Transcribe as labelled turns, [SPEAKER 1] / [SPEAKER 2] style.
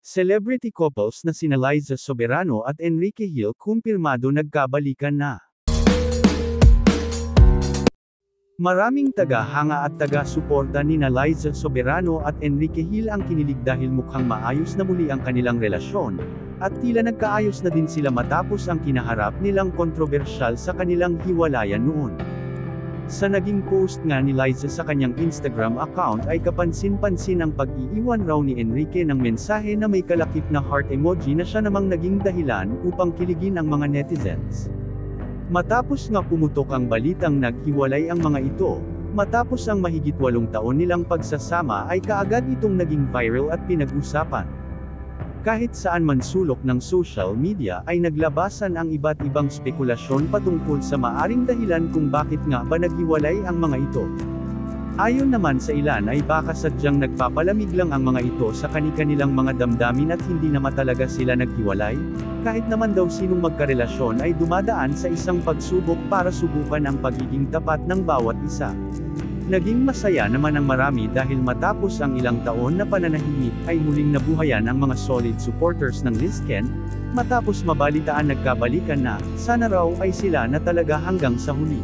[SPEAKER 1] Celebrity couples na sina Liza Soberano at Enrique Hill kumpirmado nagkabalikan na. Maraming taga-hanga at taga-suporta nina Liza Soberano at Enrique Hill ang kinilig dahil mukhang maayos na muli ang kanilang relasyon, at tila nagkaayos na din sila matapos ang kinaharap nilang kontrobersyal sa kanilang hiwalayan noon. Sa naging post nga ni Liza sa kanyang Instagram account ay kapansin-pansin ang pag-iiwan raw ni Enrique ng mensahe na may kalakip na heart emoji na siya namang naging dahilan upang kiligin ang mga netizens. Matapos nga pumutok ang balitang naghiwalay ang mga ito, matapos ang mahigit 8 taon nilang pagsasama ay kaagad itong naging viral at pinag-usapan. Kahit saan man sulok ng social media ay naglabasan ang iba't ibang spekulasyon patungkol sa maaring dahilan kung bakit nga ba naghiwalay ang mga ito. Ayon naman sa ilan ay baka sadyang nagpapalamig lang ang mga ito sa kani-kanilang mga damdamin at hindi naman talaga sila naghiwalay, kahit naman daw sinong magkarelasyon ay dumadaan sa isang pagsubok para subukan ang pagiging tapat ng bawat isa. Naging masaya naman ang marami dahil matapos ang ilang taon na pananahimik ay muling nabuhayan ang mga solid supporters ng Lizken, matapos mabalitaan nagkabalikan na, sana raw ay sila na talaga hanggang sa huli.